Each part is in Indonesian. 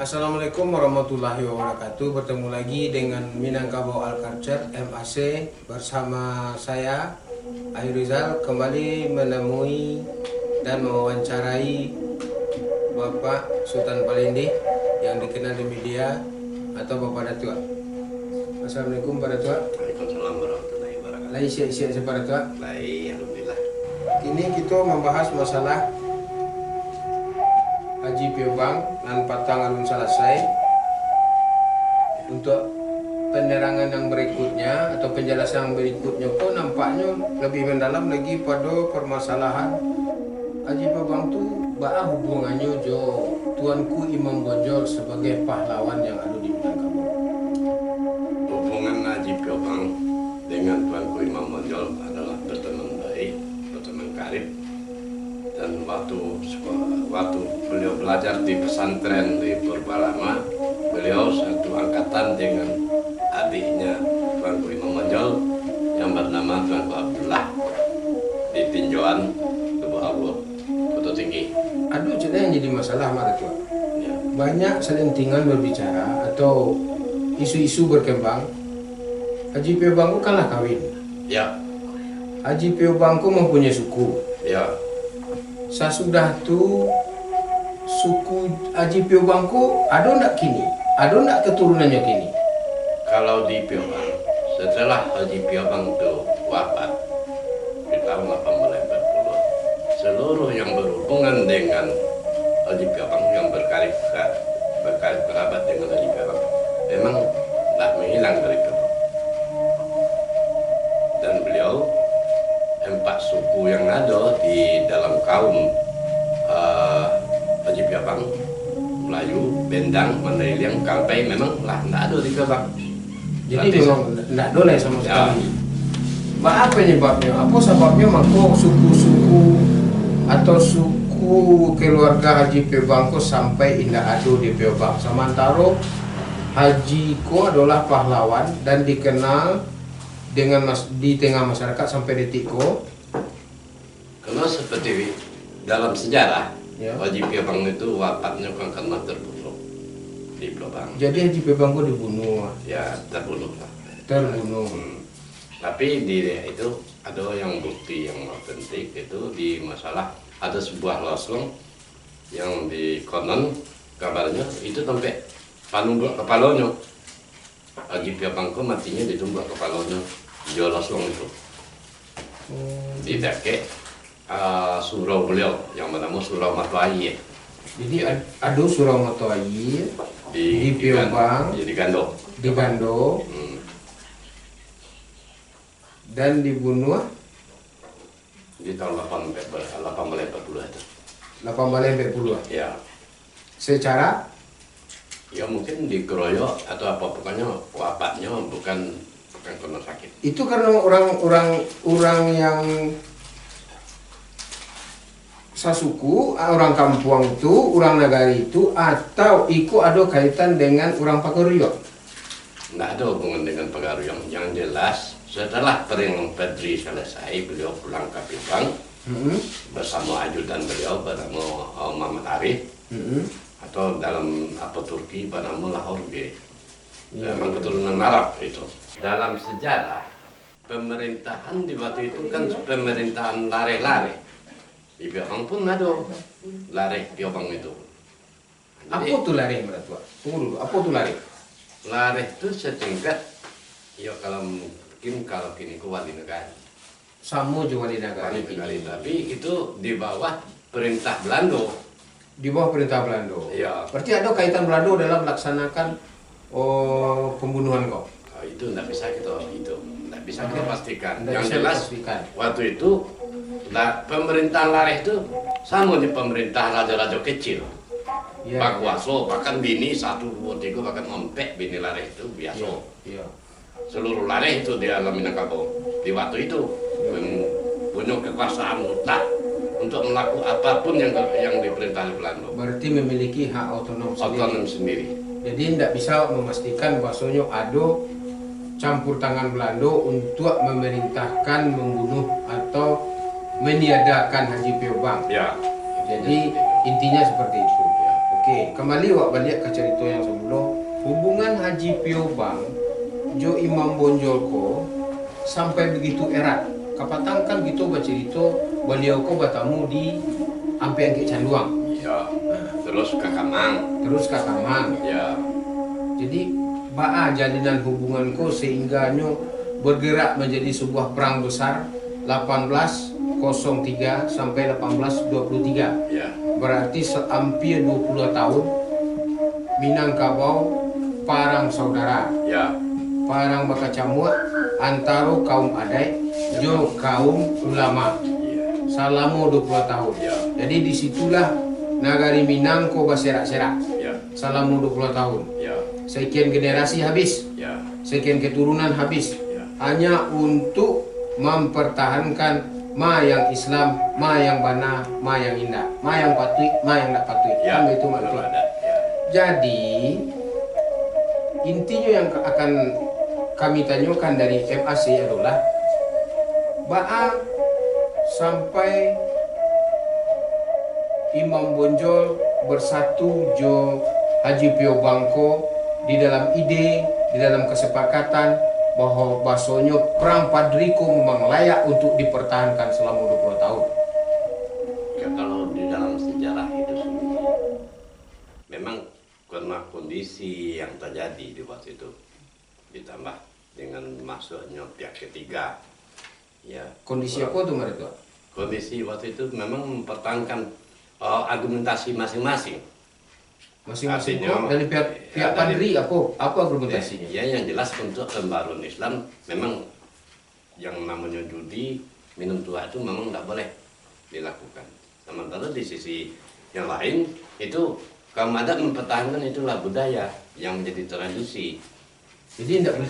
Assalamualaikum warahmatullahi wabarakatuh. Bertemu lagi dengan Minangkabau Alculture MAC bersama saya Ayu Rizal kembali menemui dan mewawancarai Bapak Sultan Palindi yang dikenal di media atau Bapak Datua. Assalamualaikum Pak Datua. Waalaikumsalam warahmatullahi wabarakatuh. Lai siap-siap Pak Datua. Baik, alhamdulillah. Ini kita membahas masalah Haji Piobang dan Patang Alun selesai. Untuk penerangan yang berikutnya atau penjelasan yang berikutnya kok nampaknya lebih mendalam lagi pada permasalahan Haji Piobang tu apa hubungannya jo Tuanku Imam Bonjol sebagai pahlawan yang ada di Minangkabau. Hubungan Haji Piobang dengan Tuanku Imam Bonjol adalah berteman baik, berteman karib. Dan waktu beliau belajar di pesantren di Purbalama, beliau satu angkatan dengan adiknya Tuanku Imam Bonjol yang bernama Tuanku Abdullah di tinjauan Tubuh Allah Kota Tinggi. Aduh, cerita yang jadi masalah Pak Datua. Ya. Banyak selentingan berbicara atau isu-isu berkembang. Haji Piobang kalah kawin. Ya, Haji Piobang mempunyai suku. ya. Sesudah tu suku Haji Piobang ada ndak kini? Ada ndak keturunannya kini? Kalau di Piobang, setelah Haji Piobang itu wafat di tahun 1840, seluruh yang berhubungan dengan Haji Piobang yang berkarib kerabat dengan Haji Piobang memang tak menghilang dari Piobang. Dan beliau 4 suku yang ada di dalam kaum Haji Piobang, Melayu, Bendang, Mandailing, Kampai memang lah tidak ada di Piobang. Jadi Berarti memang ndak boleh sama Ya. sekali. Apa penyebabnya? Apa sebabnya mako suku-suku atau suku keluarga Haji Piobang sampai indah ada di Piobang? Sementara Haji adalah pahlawan dan dikenal dengan di tengah masyarakat sampai detik Karena seperti dalam sejarah, Ya. Haji Piobang itu wafatnya kan karena terbunuh di Piobang. jadi Haji Piobang dibunuh. Ya, terbunuh lah. Terbunuh. Tapi di itu ada yang bukti yang otentik itu di masalah ada sebuah loslong yang di konon kabarnya itu sampai panumbak kepalanya. Haji Piobang matinya ditumbak kepalanya di loslong itu. Di dake surau beliau yang bernama Surau Matuayi Jadi ada surau moto air di Piobang, di Gando. di Gando, dan dibunuh Di tahun 1840 itu. 1840. Ya, Secara ya mungkin dikeroyok atau apa pokoknya wafatnya bukan karena sakit. itu karena orang yang sasuku, orang kampung itu, orang nagari itu, atau iku ada kaitan dengan orang Pagaruyok. Nggak ada hubungan dengan pengaruh yang jelas. Setelah Perang Pedri selesai, beliau pulang ke Piobang bersama ajudan beliau bernama Muhammad Arif atau dalam apa Turki bernama Lahor G. Memang keturunan Arab itu. Dalam sejarah pemerintahan di waktu itu kan pemerintahan lare-lare. Di Piobang pun ada lare Piobang itu. Apa tuh lari Mbak Tua? Tunggu dulu, apa tuh lari? Lare itu setingkat, ya kalau mungkin kalau kini ku wali negara. Sama juga di nagari. Wali negara, tapi itu di bawah perintah Belanda. Di bawah perintah Belanda. Iya. Berarti ada kaitan Belanda dalam melaksanakan pembunuhan kau. Oh, itu tidak bisa kita pastikan. Nggak Yang bisa jelas dipastikan. waktu itu pemerintahan Lare itu sama di pemerintah raja-raja kecil. Iya. Pak Waso, bahkan bini 1, 2, 3, bahkan ompek bini Lare itu biasa. Iya. Seluruh Lare itu di alam Minangkabau. Di waktu itu punya kekuasaan mutlak untuk melakukan apapun yang diperintah Belanda. Berarti memiliki hak otonom sendiri. Otonom sendiri. Jadi tidak bisa memastikan bahwasanya ada campur tangan Belanda untuk memerintahkan membunuh atau meniadakan Haji Piobang. Ya. Jadi intinya seperti itu. Ya. Oke, kembali wak balik ke cerita yang sebelum. Hubungan Haji Piobang jo Imam Bonjol ko sampai begitu erat. Kapatangkan gitu bercerita beliau ko bertamu di Ampiang ke Canduang. Ya. Terus ke Kamang. Terus ke Kamang. Ya. Jadi baa jalinan hubunganku sehingga nyo bergerak menjadi sebuah perang besar 1803 sampai 1823. Ya. Berarti hampir 20 tahun Minangkabau parang saudara. Ya. Parang bakacamuk antara kaum adat jo kaum ulama. Ya. Selama 20 tahun. Ya. Jadi disitulah Nagari Minang ko berserak-serak Ya. selama 20 tahun. Ya. Sekian generasi habis, Ya. sekian keturunan habis, Ya. hanya untuk mempertahankan ma yang Islam, ma yang bana, ma yang indah, ma yang patuh, ma yang tak patuh. Ya. Kan itu Belum maksudnya. ada. Ya. Jadi intinya yang akan kami tanyakan dari MAC adalah baa sampai Imam Bonjol bersatu jo Haji Piobang ko di dalam ide, di dalam kesepakatan bahwa bahasanya perang Padriko memang layak untuk dipertahankan selama 20 tahun. Ya, kalau di dalam sejarah itu sendiri memang karena kondisi yang terjadi di waktu itu ditambah dengan masuknya pihak ketiga, ya. Kondisi apa tuh mereka? Kondisi waktu itu memang mempertahankan argumentasi masing-masing. Masing-masing Artinya, kok dari pihak ya, Padri apa argumentasinya? Ya, yang jelas untuk pembaruan Islam memang yang namanya judi, minum tua itu memang tidak boleh dilakukan. Sementara di sisi yang lain itu kaum adat mempertahankan itulah budaya yang menjadi tradisi. Jadi tidak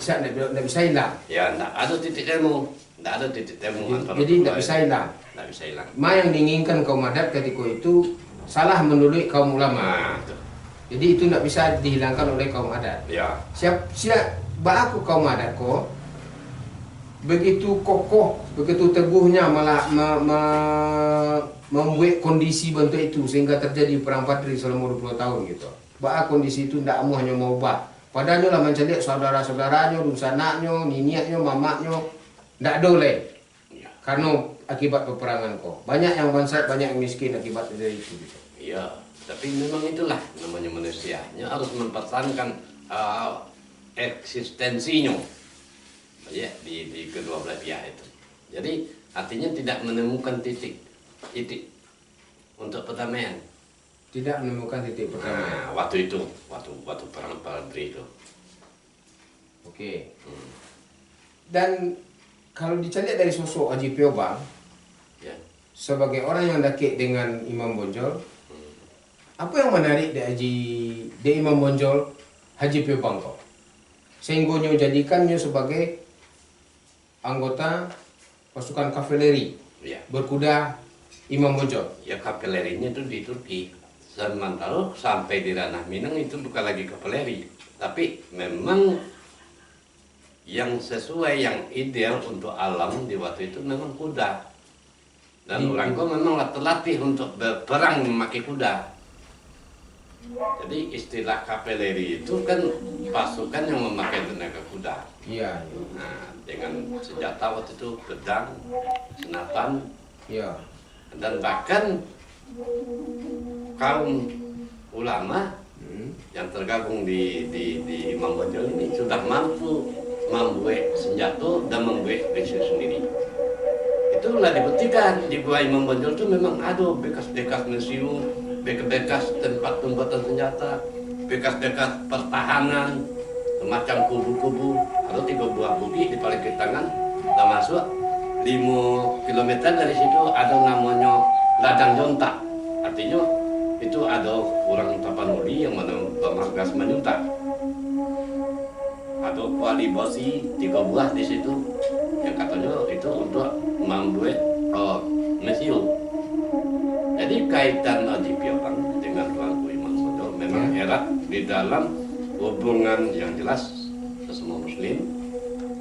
bisa hilang. Ya, tidak ada titik temu, tidak ada titik temu antara. Jadi tidak bisa hilang. Tidak bisa hilang. Ma yang diinginkan kaum adat ketika itu salah menurut kaum ulama. Nah, itu. Jadi itu tidak bisa dihilangkan oleh kaum adat. Ya. Siap aku kaum adat ko begitu kokoh, begitu teguhnya malah membuat kondisi bentuk itu sehingga terjadi perang Padri selama 20 tahun gitu. Bah kondisi itu tidak hanya mau ubah. Padahal lah mencari saudara-saudaranya, dusanaknya, niniaknya, mamaknya, tidak boleh. Ya. Karena akibat peperangan kok. Banyak yang bangsa, banyak yang miskin akibat dari itu. Gitu. Iya, tapi memang itulah namanya manusia. Harus mempertahankan eksistensinya, ya, di kedua belah pihak itu. Jadi artinya tidak menemukan titik untuk perdamaian. Tidak menemukan titik pertama. Nah, waktu itu, waktu perang Padri itu. Oke. Dan kalau dicari dari sosok Haji Piobang, Ya. sebagai orang yang dekat dengan Imam Bonjol, apa yang menarik dari Imam Bonjol Haji Piobang kok? Sehingga jadikannya sebagai anggota pasukan kavaleri Ya. berkuda Imam Bonjol. Ya, kavalerinya itu di Turki. Sementara sampai di ranah Minang itu bukan lagi kavaleri, tapi memang yang sesuai, yang ideal untuk alam di waktu itu memang kuda. Dan orang kau memang terlatih untuk berperang memakai kuda. Jadi istilah kavaleri itu kan pasukan yang memakai tenaga kuda. Iya. Nah, dengan senjata waktu itu pedang, senapan, Iya. dan bahkan kaum ulama yang tergabung di Imam Bonjol ini sudah mampu membuat senjata dan membuat besi sendiri. Itulah dibuktikan di gua Imam Bonjol itu memang ada bekas-bekas museum, bekas-bekas tempat pembuatan senjata, bekas-bekas pertahanan, semacam kubu-kubu. Ada 3 buah bukit di paling kiri tangan, termasuk 5 kilometer dari situ ada namanya Ladang Jontak. Artinya itu ada orang Tapanuli yang bermargas menyuntak. Ada kuali besi 3 buah di situ yang katanya itu untuk membuat museum. Jadi kaitan Haji Piobang dengan Tuanku Imam Bonjol memang erat di dalam hubungan yang jelas sesama Muslim,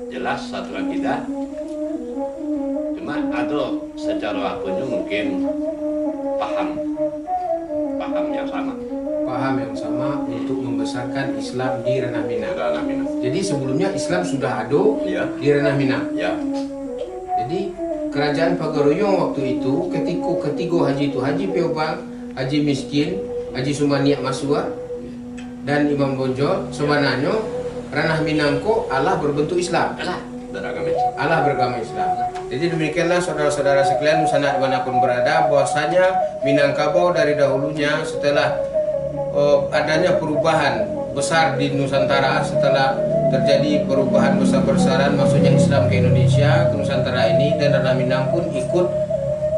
jelas satu akidah. Cuma ada secara akunya mungkin paham yang sama. paham yang sama untuk membesarkan Islam di Ranah Minang. Ranah Minang. Jadi sebelumnya Islam sudah ada Ya. di Ranah Minang. Ya. Jadi kerajaan Pagaroyong waktu itu ketiga haji itu, Haji Piobang, Haji Miskin, Haji Sumaniak Masua, dan Imam Bonjol, sebenarnya Ranah Minangko Allah berbentuk Islam. Allah beragama Islam. Allah beragama Islam. Jadi demikianlah saudara-saudara sekalian Nusantara dimanapun berada, bahwasanya Minangkabau dari dahulunya setelah adanya perubahan besar di Nusantara, setelah terjadi perubahan besar-besaran maksudnya Islam ke Indonesia, ke Nusantara ini, dan Ranah Minang pun ikut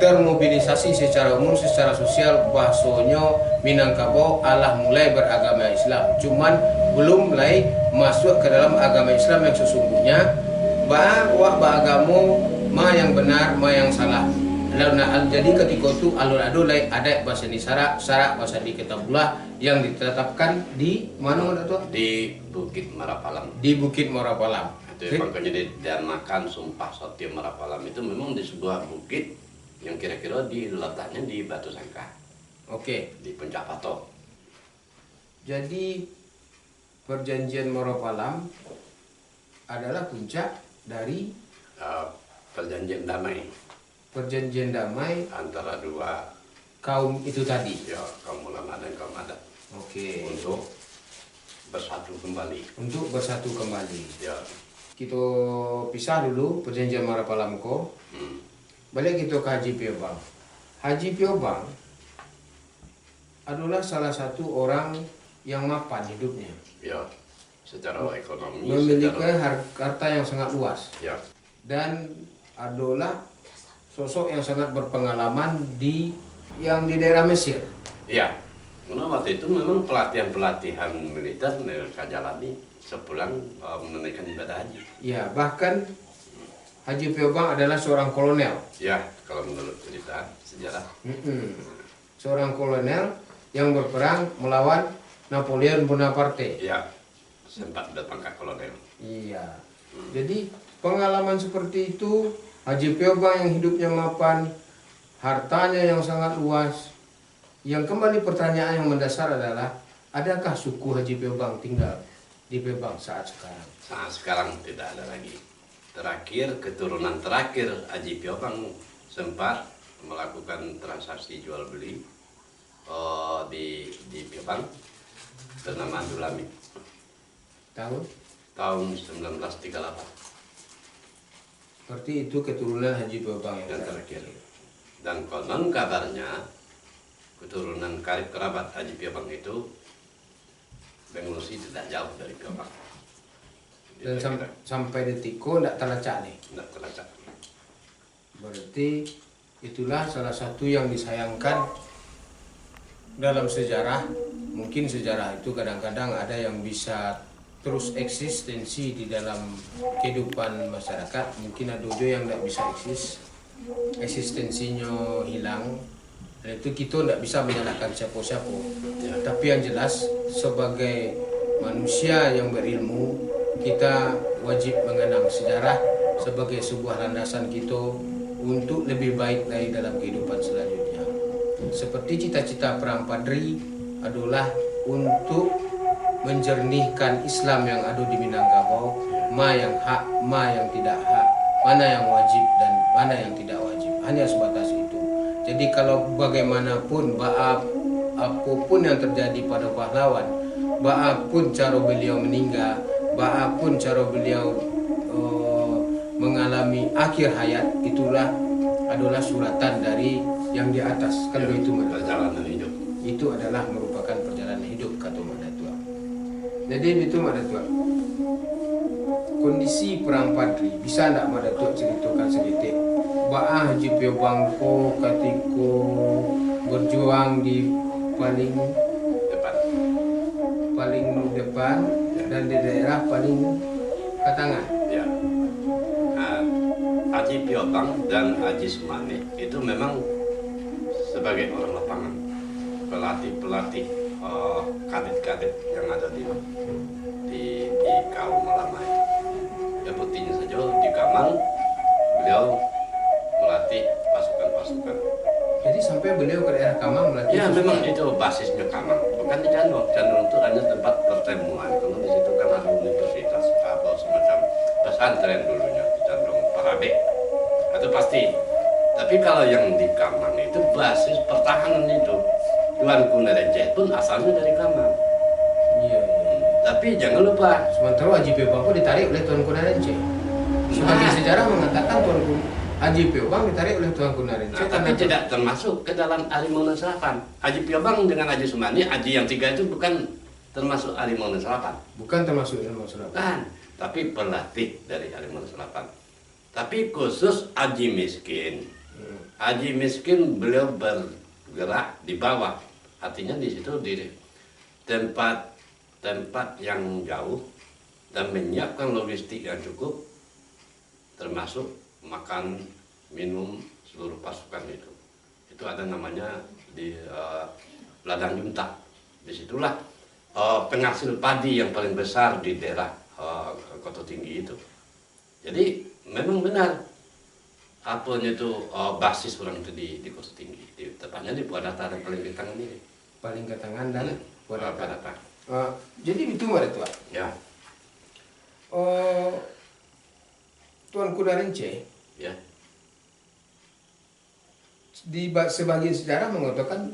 termobilisasi secara umum, secara sosial, bahasanya Minangkabau Allah mulai beragama Islam, cuman belum mulai masuk ke dalam agama Islam yang sesungguhnya, bahwa agama ma yang benar, ma yang salah. Jadi ketika itu alur adulai ada bahasa di syarak bahasa di kitabullah yang ditetapkan di mana tuh? Di Bukit Marapalam. Di Bukit Marapalam. Itu makanya dinamakan Sumpah Satya Marapalam, itu memang di sebuah bukit yang kira-kira letaknya di Batu Sangka. Oke. Di Puncak Patok. Jadi perjanjian Marapalam adalah puncak dari Perjanjian damai perjanjian damai antara dua kaum itu tadi. ya kaum ulama dan kaum adat Oke. untuk bersatu kembali. Untuk bersatu kembali. Ya. Kita pisah dulu perjanjian Marapalam ko. Balik kita ke Haji Piobang. Haji Piobang adalah salah satu orang yang mapan hidupnya. Ya. Secara ekonomi. Memiliki secara, harta yang sangat luas. ya. Dan adalah sosok yang sangat berpengalaman di daerah Mesir. Ya. Karena waktu itu memang pelatihan militer jalani sepulang menunaikan ibadah haji. Ya, bahkan Haji Piobang adalah seorang kolonel. Ya, kalau menurut cerita sejarah. Seorang kolonel yang berperang melawan Napoleon Bonaparte. Ya, sempat berpangkat kolonel. Iya. Jadi pengalaman seperti itu, Haji Piobang yang hidupnya mapan, hartanya yang sangat luas. Yang kembali pertanyaan yang mendasar adalah, adakah suku Haji Piobang tinggal di Piobang saat sekarang? Saat sekarang tidak ada lagi. Terakhir, keturunan terakhir Haji Piobang sempat melakukan transaksi jual beli di Piobang bernama Dulami tahun 1938. Seperti itu keturunan Haji Piobang yang terakhir. Dan konon kabarnya keturunan karib kerabat Haji Piobang itu mengungsi tidak jauh dari Piobang. Dan sampai detikku tidak terlacak nih. Tidak terlacak. Berarti itulah salah satu yang disayangkan dalam sejarah. Mungkin sejarah itu kadang-kadang ada yang bisa terus eksistensi di dalam kehidupan masyarakat. Mungkin ada juga yang tidak bisa eksis, eksistensinya hilang. Dan itu kita tidak bisa menyalahkan siapa-siapa. Ya, tapi yang jelas sebagai manusia yang berilmu, kita wajib mengenang sejarah sebagai sebuah landasan kita untuk lebih baik dari dalam kehidupan selanjutnya. Seperti cita-cita Perang Padri adalah untuk menjernihkan Islam yang ada di Minangkabau, ma yang hak, ma yang tidak hak, mana yang wajib dan mana yang tidak wajib. Hanya sebatas itu. Jadi kalau bagaimanapun, apapun yang terjadi pada pahlawan, apapun cara beliau meninggal, apapun cara beliau mengalami akhir hayat, itulah adalah suratan dari yang di atas. Kan begitu, perjalanan hidup. Itu adalah merupakan perjalanan hidup, kata Mak Datua. Jadi itu Mak Datua. Kondisi Perang Padri, bisa tidak Mak Datua ceritakan sedikit? Ba'ah Haji Piobang ko ketika berjuang di paling depan ya, dan di daerah paling ke tengah. Ya. Haji Piobang dan Haji Sumane itu memang sebagai orang lapangan, pelatih kadit-kadit yang ada di kaum ulama itu. Ya buktinya saja di Kamang beliau melatih pasukan-pasukan. Jadi sampai beliau ke daerah Kamang melatih. Ya memang itu basisnya Kamang. bukan di Candong. Candong itu hanya tempat pertemuan. Karena di situ kan ada universitas atau semacam pesantren dulunya di Candong Parabe. Itu pasti. Tapi kalau yang di Kamang itu basis pertahanan itu. Tuan Kunarenceh pun asalnya dari Kamang. Iya. Tapi jangan lupa, Sementara Haji Piobang pun ditarik oleh Tuan Kunarenceh. Sebagai sejarah mengatakan Haji Piobang ditarik oleh Tuan Kunarenceh. nah, tapi tidak termasuk ke dalam Harimau Selapan. Haji Piobang dengan Haji Sumani, Haji yang 3 itu bukan termasuk Harimau Selapan. Bukan termasuk Harimau Selapan. Bukan, tapi pelatih dari Harimau Selapan. Tapi khusus Haji Miskin. Haji Miskin beliau bergerak di bawah. Artinya di situ di tempat yang jauh dan menyiapkan logistik yang cukup, termasuk makan, minum seluruh pasukan itu. Itu ada namanya di ladang junta. Disitulah penghasil padi yang paling besar di daerah Kota Tinggi itu. Jadi memang benar apanya itu basis orang itu di Kota Tinggi. Tepatnya di Puadata dan paling ke tangan ini. Paling ke tangan dan Puadata. Jadi itu Mbak Tua. Ya. Tuan Kunarenceh Ya. di sebagian sejarah mengatakan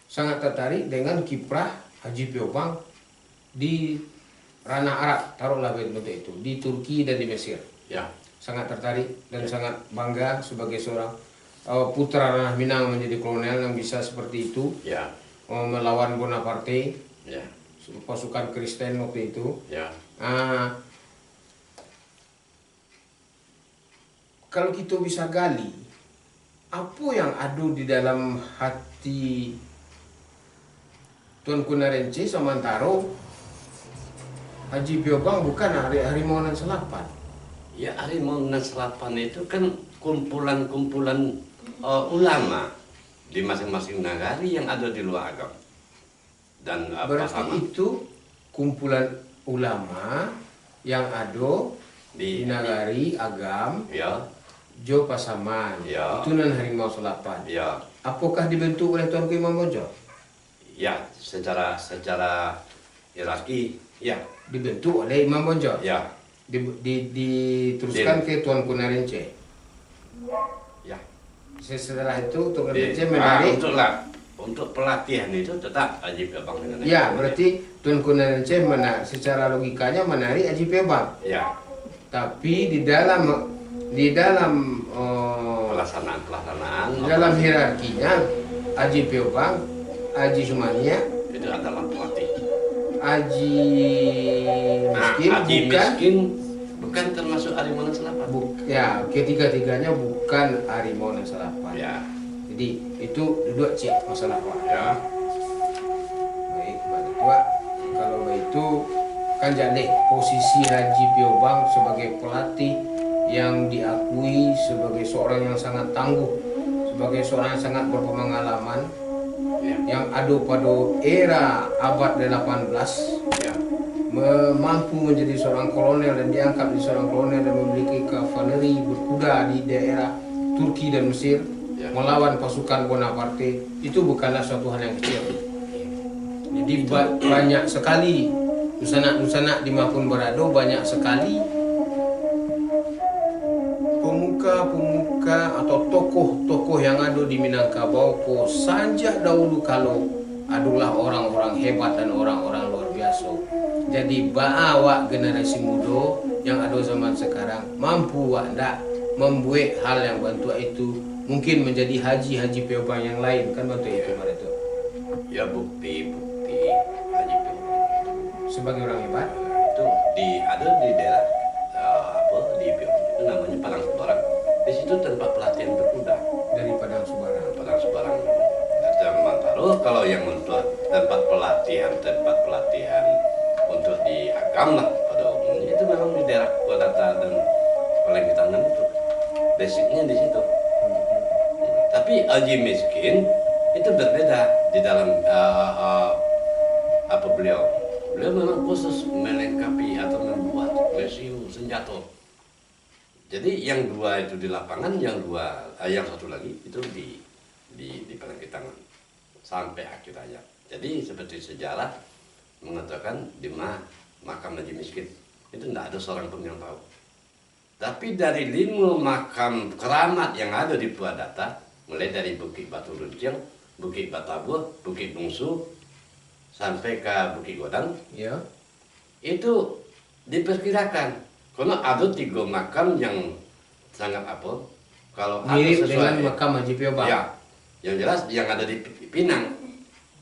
sangat tertarik dengan kiprah Haji Piobang di ranah Arab, taruhlah bentuk itu, di Turki dan di Mesir. Ya. Sangat tertarik dan sangat bangga sebagai seorang putra ranah Minang menjadi kolonel yang bisa seperti itu, Ya. melawan Bonaparte, Ya. pasukan Kristen waktu itu. Ya. Kalau kita bisa gali, apa yang ada di dalam hati Tuan Kunarenceh sementara Haji Piobang bukan Harimau Selapan. Ya, Harimau Selapan itu kan kumpulan-kumpulan ulama di masing-masing nagari yang ada di luar agama. Dan Berarti itu kumpulan ulama yang ada di nagari agam ya, Jo Pasaman. Ya. Itu nan Harimau Selapan. ya, Apakah dibentuk oleh Tuanku Imam Bonjol? ya, secara hierarki, ya, Dibentuk oleh Imam Bonjol. ya, Diteruskan ke Tuan Kunarenceh. ya. Setelah itu Tuan Kunarenceh menarik. Untuk pelatihan itu tetap Haji Piobang dengan Ya, berarti Tuan Kunarenceh secara logikanya menarik Haji Piobang. ya, Tapi di dalam pelaksanaan hierarkinya Haji Piobang, Haji Sumania, itu adalah pelatih. Haji Haji bukan, Miskin bukan termasuk Harimau Selapan. ya ketiga-tiganya bukan Harimau Selapan. Ya, Jadi itu duduk cek masalah Wak. ya, Baik, Mbak Ketua, kalau begitu kan jadi posisi Haji Piobang sebagai pelatih yang diakui sebagai seorang yang sangat tangguh, sebagai seorang yang sangat berpengalaman, ya, yang ada pada era abad 18, ya, mampu menjadi seorang kolonel dan diangkat menjadi seorang kolonel dan memiliki kavaleri berkuda di daerah Turki dan Mesir, Ya. melawan pasukan Bonaparte. Itu bukanlah suatu hal yang kecil. Jadi banyak sekali Nusanak di Mapun Berado, banyak sekali pemuka-pemuka atau tokoh-tokoh yang ada di Minangkabau ko sejak dahulu kalau adalah orang-orang hebat dan orang-orang luar biasa. Jadi bawa generasi muda yang ada zaman sekarang mampu ndak membuat hal yang bantu itu mungkin menjadi haji Piobang yang lain, kan bantu itu pada itu ya, bukti Haji Piobang sebagai orang hebat. itu ada di daerah di Piobang itu namanya Padang Subarang. Di situ tempat pelatihan berkuda Dari Padang Subarang. Padang Subarang. Dan Mantaro kalau yang untuk tempat pelatihan untuk di agama pada umumnya itu memang di daerah Puadata dan Palengkitangan itu basicnya di situ. Tapi Haji Miskin itu berbeda di dalam beliau memang khusus melengkapi atau membuat mesiu senjata. Jadi yang dua itu di lapangan, yang satu lagi itu di Palengkitangan sampai akhir hayat. Jadi seperti sejarah mengatakan di makam Haji Miskin itu tidak ada seorang pun yang tahu. Tapi dari 5 makam keramat yang ada di Purwadata, mulai dari Bukit Batu Runcing, Bukit Batabuh, Bukit Bungsu, sampai ke Bukit Godang, Ya. itu diperkirakan karena ada 3 makam yang sangat apa? Kalau ada Mirip sesuai dengan makam Haji Piobang. ya, yang jelas yang ada di Pinang.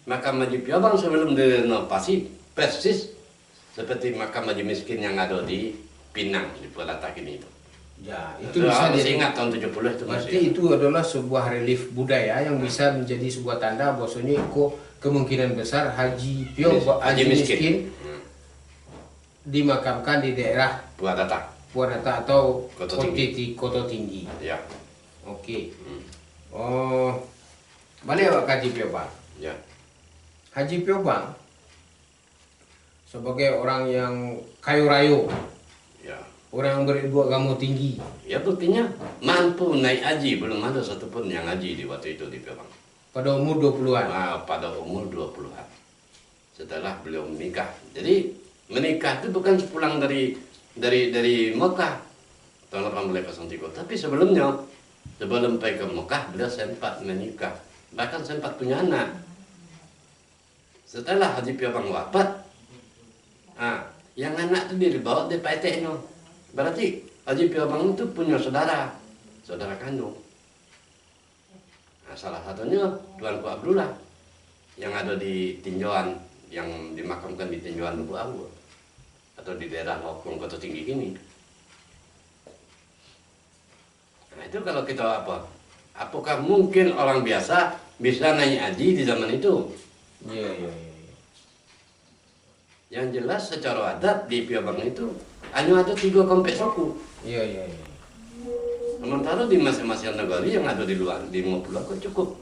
Makam Haji Piobang sebelum direnovasi persis seperti makam Haji Miskin yang ada di Pinang di Purwadata ini itu. Ya, Itu itu bisa masih ingat tahun 70 itu berarti masih. itu adalah sebuah relief budaya yang bisa menjadi sebuah tanda bahwasanya kok kemungkinan besar Haji Piobang, Haji Miskin dimakamkan di daerah Purwadata. Purwadata atau Koto Tinggi. Koto Tinggi. Ya. Oke. Oh, balik ke Haji Piobang. Ya. Haji Piobang sebagai orang yang kayu rayu, Ya. orang yang berilmu agama tinggi. Ya buktinya mampu naik haji, belum ada satupun yang haji di waktu itu di Piobang. Pada umur 20-an. Nah, pada umur 20-an. Setelah beliau menikah. Jadi menikah itu bukan sepulang dari Mekah tahun 1803, tapi sebelumnya sebelum pergi ke Mekah beliau sempat menikah, bahkan sempat punya anak. Setelah Haji Piobang wafat, yang anak itu dibawa di PTN. Berarti Haji Piobang itu punya saudara kandung. Nah, salah satunya Tuanku Abdullah yang ada di tinjauan, yang dimakamkan di tinjauan Lubuk Awu atau di daerah Lokong Koto Tinggi ini. Nah itu kalau kita apakah mungkin orang biasa bisa naik haji di zaman itu? Iya. Yang jelas secara adat di Piobang itu hanya ada 3 komplek suku. Iya. Sementara di masing-masing negara yang ada di luar di Pulau kok cukup.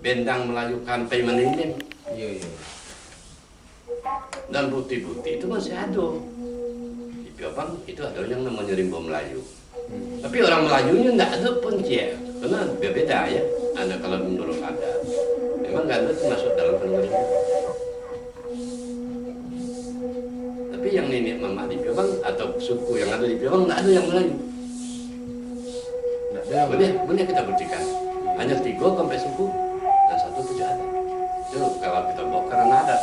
Bendang Melayu Kampai Meninding. Iya. Dan bukti-bukti itu masih ada. Di Piobang itu ada yang namanya Rimbo Melayu. Tapi orang Melayunya tidak ada pun karena berbeda ya. Ada kalau menurut adat. Memang nggak ada termasuk dalam penelitian. Tapi yang nenek mama di Piobang atau suku yang ada di Piobang nggak ada yang Melayu. Boleh kita buktikan. Hanya 3 komplek suku dan 1 puja adat. Itu kalau kita bawa karena adat.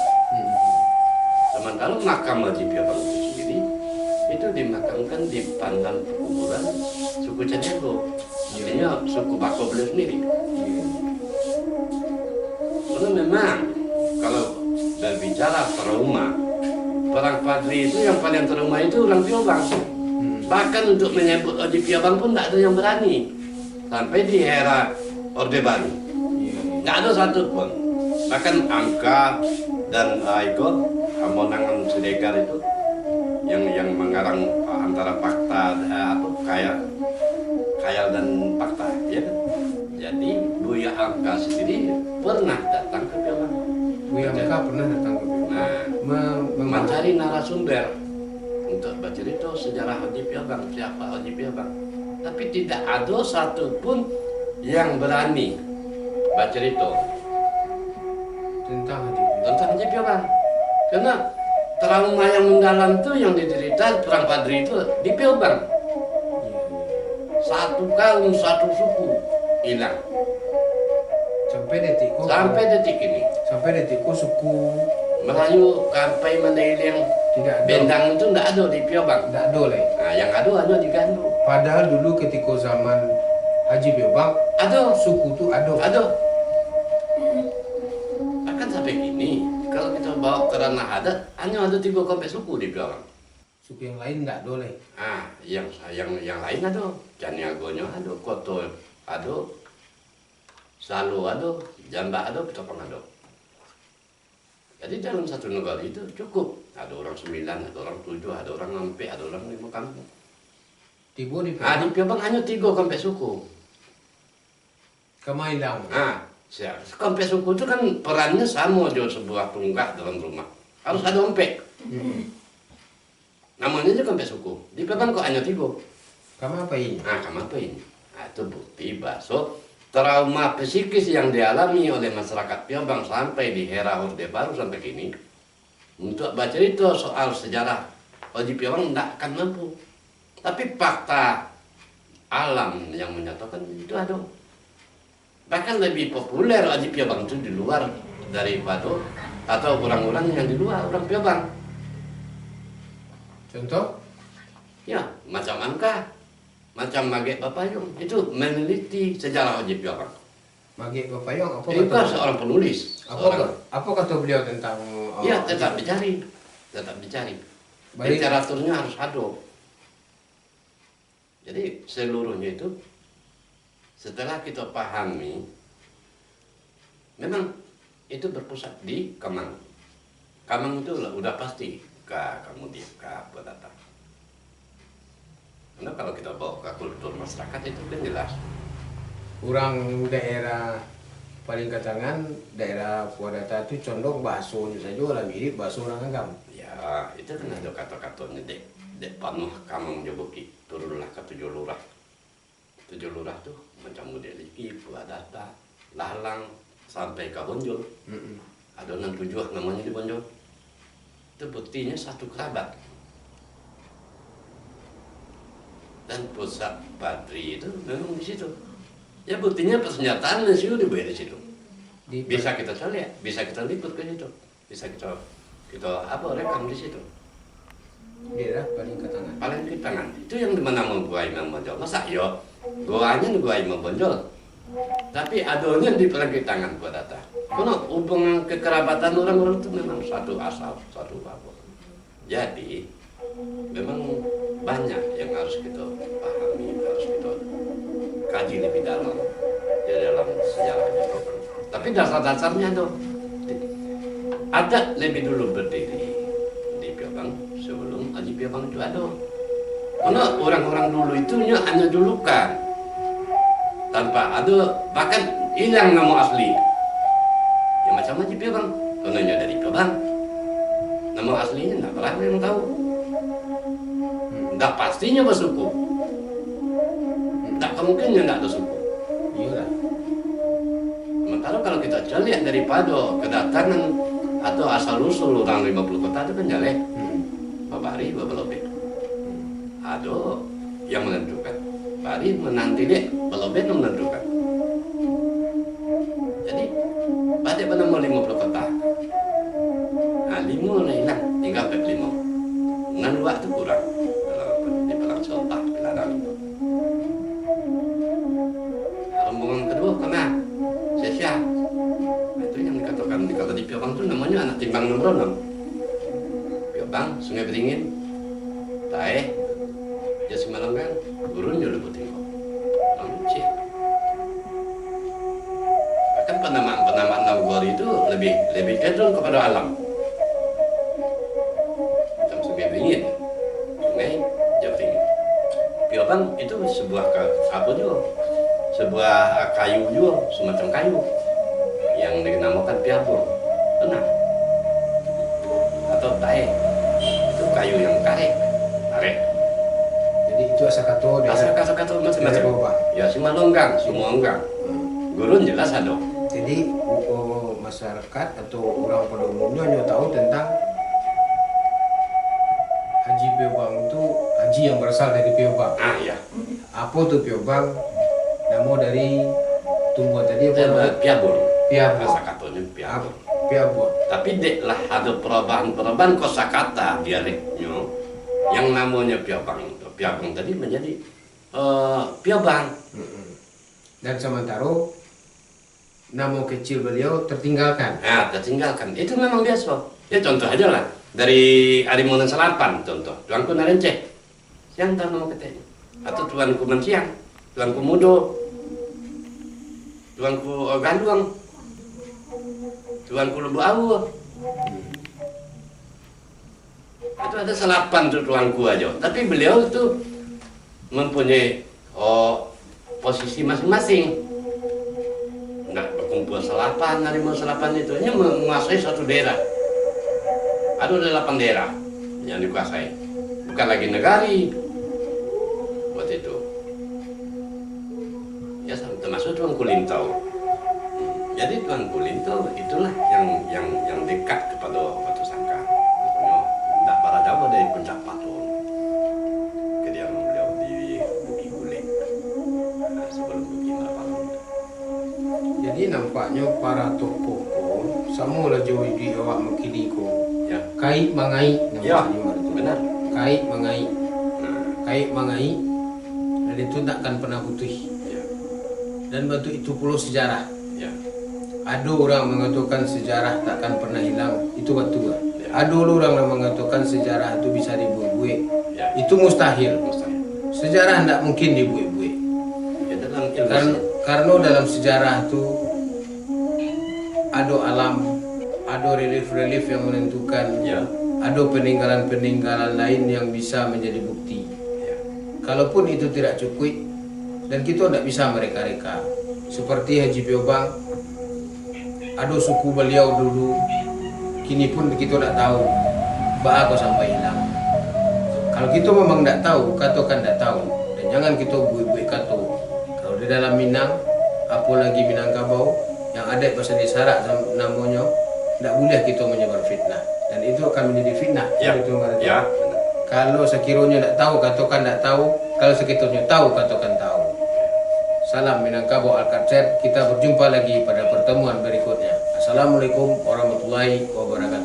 Sementara makam Haji Piobang itu sendiri itu dimakamkan di pandan perkuburan suku Caniago. Artinya suku Bako beliau sendiri. Karena memang kalau berbicara trauma, perang Padri itu yang paling trauma itu orang Piobang. Bahkan untuk menyebut Haji Piobang pun tidak ada yang berani. Sampai di era Orde Baru, tidak ada satupun. Bahkan Angka dan Aiko, Monangan Siregar itu yang mengarang antara fakta khayal dan fakta, ya kan? Jadi Buya Angka sendiri pernah datang ke Piobang. Buya Angka pernah datang ke Piobang. Nah, mencari narasumber untuk bercerita sejarah Haji Piobang, siapa Haji Piobang. Tapi tidak ada satupun yang berani bercerita tentang Haji Piobang. Karena trauma yang mendalam itu yang diderita perang Padri itu di Piobang. Satu kaum, satu suku hilang. Sampai detik ini. Suku Melayu, Kampai, Mendeleng, Bendang itu tidak ada di Piobang. Tidak ada lagi. Nah, yang ada hanya di Gandu. Padahal dulu ketika zaman Haji Piobang Ada suku itu ada. Bahkan sampai kini kalau kita bawa ke ranah adat hanya ada 3 komplek suku di Piobang. Suku yang lain tidak ada lagi. Yang lain ada, Caniagonya ada, Koto ada, Salo ada, Jamba ada, Petopang ada. Jadi dalam satu negara itu cukup. Ada orang 9, ada orang 7, ada orang 6, ada orang 5 kampung. Di Di Piobang hanya 3 komplek suku. Kamailang. Komplek suku itu kan perannya sama dengan sebuah tunggak dalam rumah. Harus ada ompek. Namanya aja komplek suku. Di Piobang kok hanya 3. Kamu apa ini? Kamu apa ini? Itu bukti bahwa trauma psikis yang dialami oleh masyarakat Piombang sampai di era Orde Baru sampai kini, untuk baca itu soal sejarah Oji Piombang tidak akan mampu. Tapi fakta alam yang menyatakan itu ada. Bahkan lebih populer Oji Piombang itu di luar daripada atau orang-orang yang di luar orang Piombang. Contoh? Ya, macam Angka, macam Mage Bapayong, itu meneliti sejarah Oji Piombang. Mage Bapayong apa Itu kata? seorang penulis. Apa kata beliau tentang Ya, tetap dicari. Baik. Literaturnya harus ada. Jadi seluruhnya itu setelah kita pahami, memang itu berpusat di Kemang. Kemang itu udah pasti kemudian ke Batata. Karena kalau kita bawa ke kultur masyarakat itu kan jelas. Orang daerah paling katangan, daerah Puadata itu condong bahasanya saja lah mirip bahasa orang Agam. Ya, itu kan ada kata-katanya dek panuh Kamang Joboki, turunlah ke 7 lurah. 7 lurah tuh macam model iki, Puadata, Lalang, sampai ke Bonjol. Ada 6 namanya di Bonjol. Itu buktinya satu kerabat. Dan pusat Badri itu memang di situ. Ya buktinya persenjataan sih udah di situ. Bisa kita lihat, bisa kita liput ke situ, bisa kita rekam di situ. Daerah paling katangan. Paling di tangan itu yang dimana mau gua Imam Bonjol. Masa yo goanya gua Imam Bonjol. Tapi adanya di paling tangan gua data. Karena hubungan kekerabatan orang-orang itu memang satu asal, satu apa. Jadi memang banyak yang harus kita pahami, harus kita kaji lebih dalam di dalam sejarah itu. Tapi dasar-dasarnya tuh ada lebih dulu berdiri di Piombang sebelum Oji Piombang itu ada. Karena orang-orang dulu itu hanya julukan tanpa ada, bahkan hilang nama asli. Ya macam Oji Piombang, karena dari Piombang. Nama aslinya nggak pernah ada yang tahu. Nggak pastinya bersuku. Nggak kemungkinan nggak ada suku. Iya. Sementara kalau kita lihat daripada kedatangan atau asal usul orang 50 kota itu kan jaleh. Babari, Babalobe. Ada yang menentukan. Bari menanti deh, Balobe yang menentukan. Jadi, pada pada mau 50 kota. Nah, 5 lah hilang, tinggal 5. Dengan 2 itu kurang. Di perang Sultah, Beladang itu. Rombongan kedua kena Sesia. Itu yang dikatakan di Piombang itu namanya anak timbang nomor 6. Piombang, Sungai Beringin, Tae, Jasi Malanggang, Gurun Jolubu Tingko. Lalu bahkan penamaan Nagori itu lebih cenderung kepada alam. Macam Sungai Beringin, Sungai Jabring. Piombang itu sebuah apa juga? Sebuah kayu juga, semacam kayu yang dinamakan piabur, tenang atau tae, itu kayu yang karet. Jadi itu asal-kata Kata macam-macam. Ya Simalonggang, Sumonggang, Gurun jelas ada. Jadi masyarakat atau orang pada umumnya hanya tahu tentang Haji Piombang itu haji yang berasal dari Piombang. Ah ya, Apa tuh Piombang? Nama dari tumbuhan tadi apa? piabur. Piabur. Kata-katanya piabur. Piabur. Tapi deklah ada perubahan kosakata dialeknya yang namanya Piombang. Piombang tadi menjadi Piombang. Dan sementara nama kecil beliau tertinggalkan. Nah, tertinggalkan. Itu memang biasa. Ya contoh aja lah. Dari Arimunan Selapan contoh. Tuanku Narenceh. Siang tahu nama ketenya. Atau Tuanku Mensiang. Tuanku Mudo. Tuanku Ganduang. Tuanku Lebu Awu. Itu ada 8 tuh tuanku aja. Tapi beliau itu mempunyai posisi masing-masing. Nggak berkumpul 8, harimau 8 itu hanya menguasai satu daerah. Ada 8 daerah yang dikuasai. Bukan lagi negari. Buat itu. Ya termasuk Tuanku Lintang. Jadi Tuan Kulin itulah yang dekat kepada Batu Sangkar. Maksudnya tidak para jauh dari puncak Patung. Kediaman beliau di Bukit Guling. Nah, sebelum Bukit Marapalang. Jadi nampaknya para tokoh sama lah jauh di awak mekini ko. Ya. Kait mangai Ya, nampaknya. benar. Kait mangai. Kait mangai. Dan itu takkan pernah putih. Ya. Dan batu itu puluh sejarah. Ya. Ada orang mengatakan sejarah takkan pernah hilang. Itu betul. Ya. Ada orang yang mengatakan sejarah itu bisa dibuat-buat. Ya. Itu mustahil. Mustahil. Sejarah tidak mungkin dibuat-buat. Ya, dalam ilmu Karena dalam sejarah itu ada alam, ada relief-relief yang menentukan, ya. ada peninggalan-peninggalan lain yang bisa menjadi bukti. Ya. Kalaupun itu tidak cukup dan kita tidak bisa mereka-reka. Seperti Haji Piobang, ada suku beliau dulu, kini pun kita tidak tahu, bahwa sampai hilang. Kalau kita memang tidak tahu, katakan tidak tahu, dan jangan kita buik-buik kata. Kalau di dalam Minang, apalagi Minangkabau, yang ada pasal disarak namanya, tidak boleh kita menyebar fitnah, dan itu akan menjadi fitnah. Ya. Itu mengerti? Ya. Kalau sekiranya tidak tahu, katakan tidak tahu. Kalau sekiranya tahu, katakan tahu. Salam Minangkabau Al-Karcer. Kita berjumpa lagi pada pertemuan berikutnya. Assalamualaikum warahmatullahi wabarakatuh.